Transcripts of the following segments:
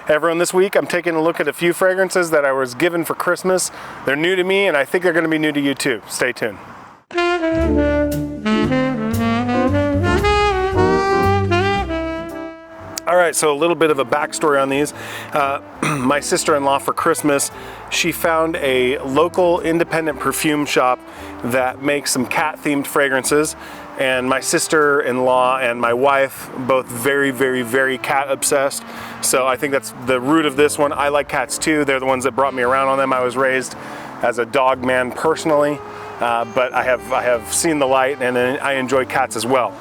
Hey everyone, this week I'm taking a look at a few fragrances that I was given for Christmas. They're new to me and I think they're going to be new to you too. Stay tuned. Alright, so a little bit of a backstory on these. My sister-in-law for Christmas, she found a local independent perfume shop that makes some cat-themed fragrances. And my sister-in-law and my wife, both very, very, very cat obsessed. So I think that's the root of this one. I like cats too. They're the ones that brought me around on them. I was raised as a dog man personally, but I have seen the light and I enjoy cats as well.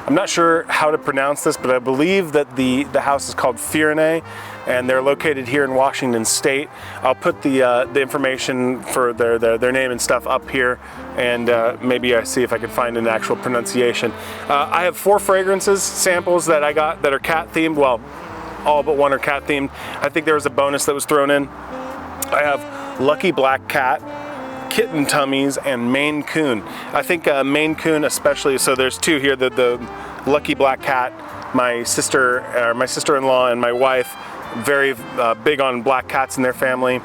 I'm not sure how to pronounce this, but I believe that the house is called Fyrinnae, and they're located here in Washington State. I'll put the information for their name and stuff up here, and maybe I see if I can find an actual pronunciation. I have 4 fragrances samples that I got that are cat themed. Well, all but one are cat themed. I think there was a bonus that was thrown in. I have Lucky Black Cat, Kitten Tummies, and Maine Coon. I think Maine Coon especially, so there's 2 here, the Lucky Black Cat, my sister-in-law and my wife, very big on black cats in their family,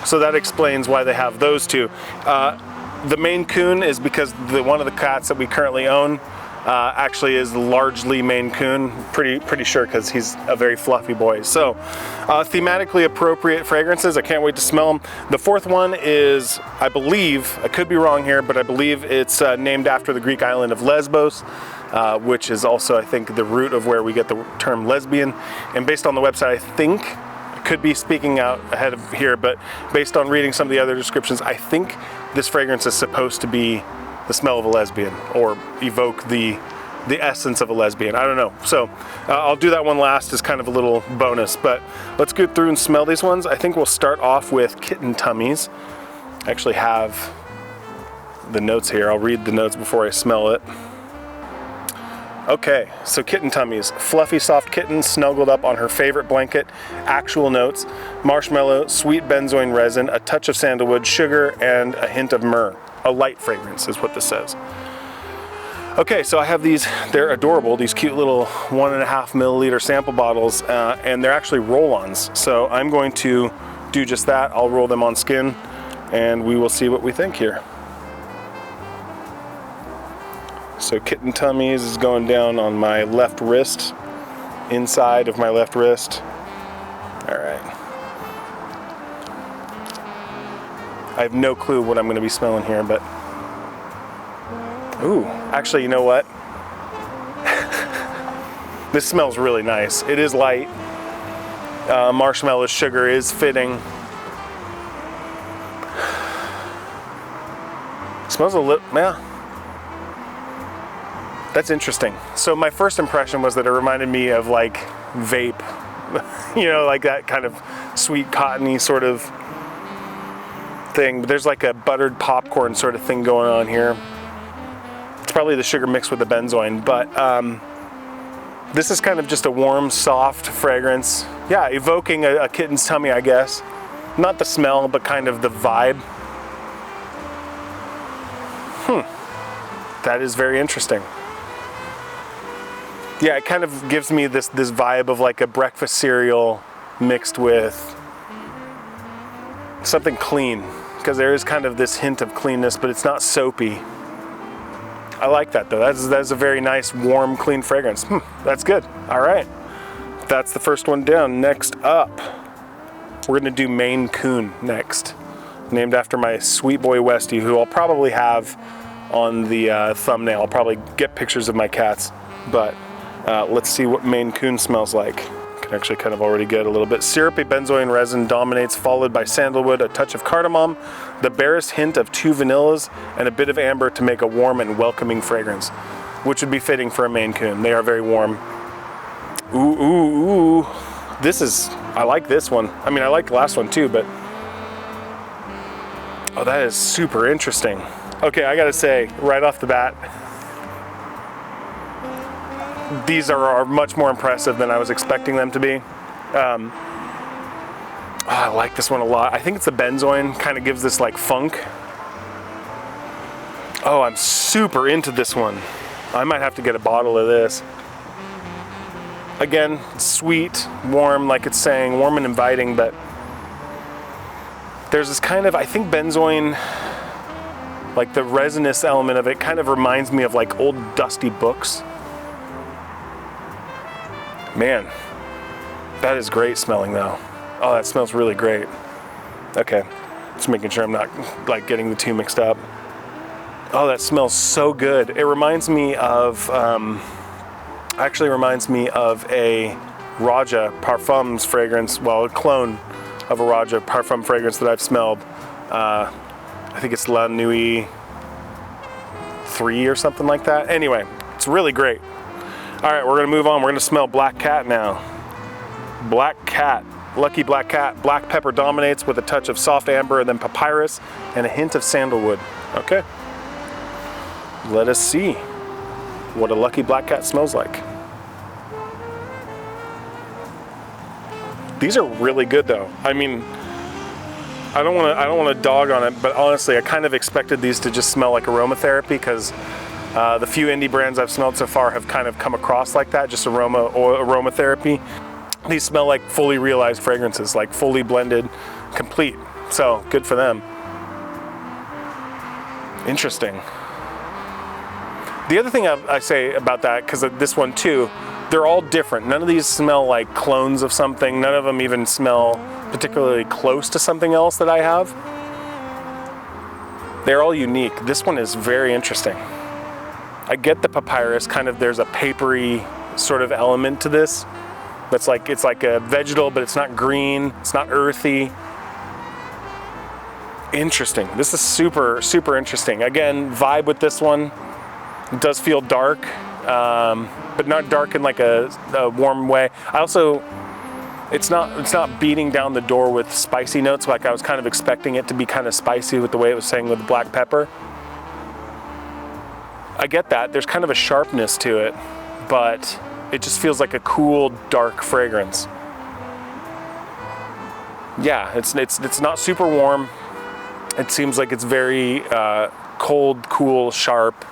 so that explains why they have those 2. The Maine Coon is because one of the cats that we currently own actually is largely Maine Coon, pretty sure, because he's a very fluffy boy. So thematically appropriate fragrances. I can't wait to smell them. The 4th one is, I believe, I could be wrong here, but I believe it's named after the Greek island of Lesbos, which is also, I think, the root of where we get the term lesbian. And based on the website, I think, I could be speaking out ahead of here, but based on reading some of the other descriptions, I think this fragrance is supposed to be the smell of a lesbian, or evoke the essence of a lesbian. I don't know. So I'll do that one last as kind of a little bonus, but let's go through and smell these ones. I think we'll start off with Kitten Tummies. I actually have the notes here. I'll read the notes before I smell it. Okay, so Kitten Tummies. Fluffy, soft kitten snuggled up on her favorite blanket. Actual notes: marshmallow, sweet benzoin resin, a touch of sandalwood, sugar, and a hint of myrrh. A light fragrance is what this says. Okay, so I have these. They're adorable, these cute little 1.5 milliliter sample bottles, and they're actually roll-ons. So I'm going to do just that. I'll roll them on skin, and we will see what we think here. So Kitten Tummies is going down on my left wrist, inside of my left wrist. All right. I have no clue what I'm going to be smelling here, but ooh, actually, you know what? This smells really nice. It is light. Marshmallow sugar is fitting. Smells a little, yeah. That's interesting. So my first impression was that it reminded me of like vape, you know, like that kind of sweet cottony sort of thing. But there's like a buttered popcorn sort of thing going on here. It's probably the sugar mixed with the benzoin, but this is kind of just a warm, soft fragrance. Yeah, evoking a kitten's tummy, I guess. Not the smell, but kind of the vibe. That is very interesting. Yeah, it kind of gives me this vibe of like a breakfast cereal mixed with something clean, because there is kind of this hint of cleanness, but it's not soapy. I like that though. That's a very nice, warm, clean fragrance. That's good. All right, that's the first one down. Next up, we're gonna do Maine Coon next, named after my sweet boy Westy, who I'll probably have on the thumbnail. I'll probably get pictures of my cats, but let's see what Maine Coon smells like. Can actually kind of already get a little bit. Syrupy benzoin resin dominates, followed by sandalwood, a touch of cardamom, the barest hint of 2 vanillas, and a bit of amber to make a warm and welcoming fragrance, which would be fitting for a Maine Coon. They are very warm. Ooh, ooh, ooh. I like this one. I mean, I like the last one too, but oh, that is super interesting. Okay, I gotta say, right off the bat, these are much more impressive than I was expecting them to be. I like this one a lot. I think it's the benzoin, kind of gives this like funk. Oh, I'm super into this one. I might have to get a bottle of this. Again, sweet, warm, like it's saying, warm and inviting, but there's this kind of, I think benzoin, like the resinous element of it kind of reminds me of like old dusty books. Man, that is great smelling though. Oh, that smells really great. Okay, just making sure I'm not like getting the two mixed up. Oh, that smells so good. It reminds me of, actually reminds me of a Raja Parfums fragrance, well, a clone of a Raja Parfum fragrance that I've smelled. I think it's La Nuit 3 or something like that. Anyway, it's really great. All right, we're gonna move on. We're gonna smell Black Cat now. Black Cat, Lucky Black Cat. Black pepper dominates with a touch of soft amber and then papyrus and a hint of sandalwood. Okay. Let us see what a Lucky Black Cat smells like. These are really good though. I mean, I don't want to dog on it, but honestly, I kind of expected these to just smell like aromatherapy because the few indie brands I've smelled so far have kind of come across like that, just aromatherapy. These smell like fully realized fragrances, like fully blended, complete. So good for them. Interesting. The other thing I say about that, because of this one too, they're all different. None of these smell like clones of something. None of them even smell particularly close to something else that I have. They're all unique. This one is very interesting. I get the papyrus, kind of, there's a papery sort of element to this. It's like a vegetal, but it's not green, it's not earthy. Interesting. This is super, super interesting. Again, vibe with this one. It does feel dark, but not dark in like a warm way. I also, it's not beating down the door with spicy notes like I was kind of expecting it to be kind of spicy with the way it was saying with the black pepper. I get that. There's kind of a sharpness to it, but it just feels like a cool, dark fragrance. Yeah, it's not super warm. It seems like it's very cold, cool, sharp.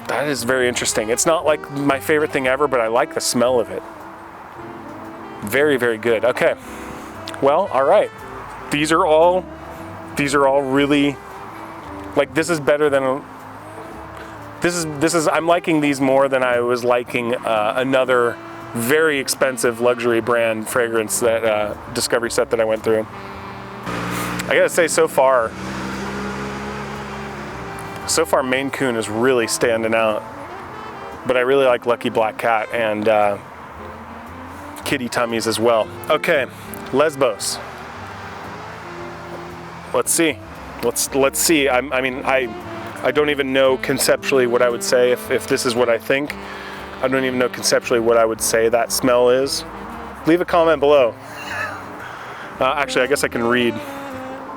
That is very interesting. It's not like my favorite thing ever, but I like the smell of it. Very, very good. Okay. Well, all right. These are all really, like, this is better than, this is, I'm liking these more than I was liking another very expensive luxury brand fragrance that discovery set that I went through. I gotta say, so far Maine Coon is really standing out, but I really like Lucky Black Cat and Kitty Tummies as well. Okay, Lesbos. Let's see. Let's see. I mean, I don't even know conceptually what I would say if this is what I think. I don't even know conceptually what I would say that smell is. Leave a comment below. Actually, I guess I can read.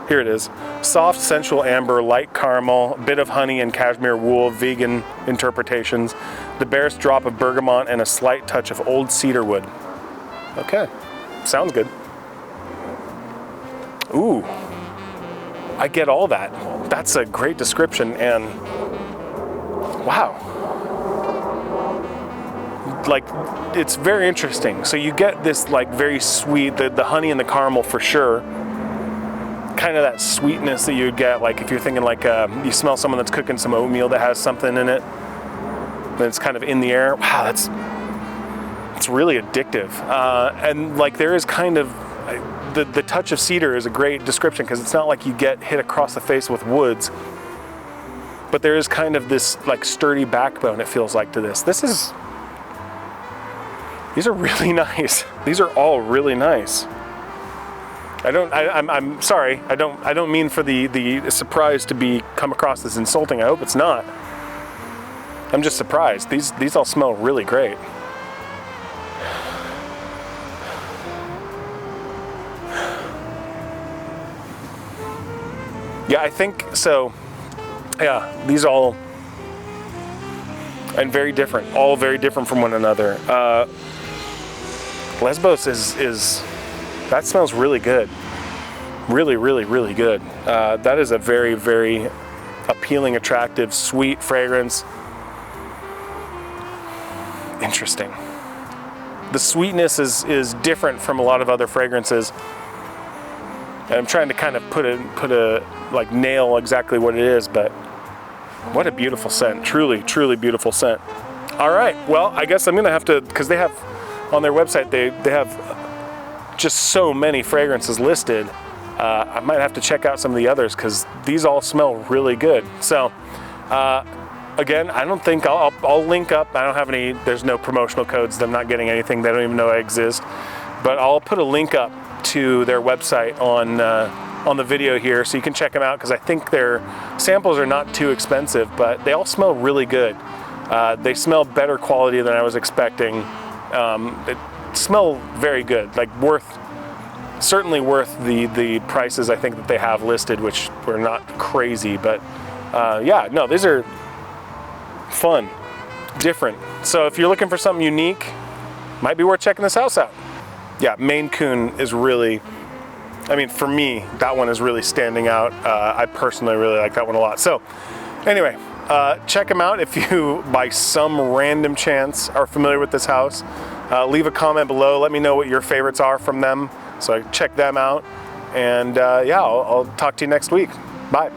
Here it is. Soft, sensual amber, light caramel, bit of honey and cashmere wool, vegan interpretations, the barest drop of bergamot, and a slight touch of old cedar wood. Okay, sounds good. Ooh, I get all that. That's a great description, and wow. Like, it's very interesting. So you get this like very sweet, the honey and the caramel for sure. Kind of that sweetness that you'd get, like if you're thinking like you smell someone that's cooking some oatmeal that has something in it, and it's kind of in the air. Wow, it's really addictive. And like there is kind of the touch of cedar is a great description because it's not like you get hit across the face with woods, but there is kind of this like sturdy backbone, it feels like, to this. These are really nice. These are all really nice. I'm sorry. I don't mean for the surprise to come across as insulting. I hope it's not. I'm just surprised. These all smell really great. Yeah, I think so. Yeah, these all, and very different. All very different from one another. Lesbos is that smells really good. Really, really, really good. That is a very, very appealing, attractive, sweet fragrance. Interesting. The sweetness is different from a lot of other fragrances. And I'm trying to kind of put a like nail exactly what it is, but what a beautiful scent. Truly, truly beautiful scent. All right, well, I guess I'm gonna have to, because they have on their website, they have just so many fragrances listed. I might have to check out some of the others because these all smell really good. So again, I don't think I'll link up. I don't have any, there's no promotional codes. I'm not getting anything. They don't even know I exist, but I'll put a link up to their website on the video here so you can check them out, because I think their samples are not too expensive, but they all smell really good. They smell better quality than I was expecting. It smell very good, like certainly worth the prices I think that they have listed, which were not crazy, but yeah, no, these are fun, different. So if you're looking for something unique, might be worth checking this house out. Yeah, Maine Coon is really, I mean, for me, that one is really standing out. I personally really like that one a lot. So anyway, check them out if you, by some random chance, are familiar with this house. Leave a comment below. Let me know what your favorites are from them, so I can check them out. And yeah, I'll talk to you next week. Bye.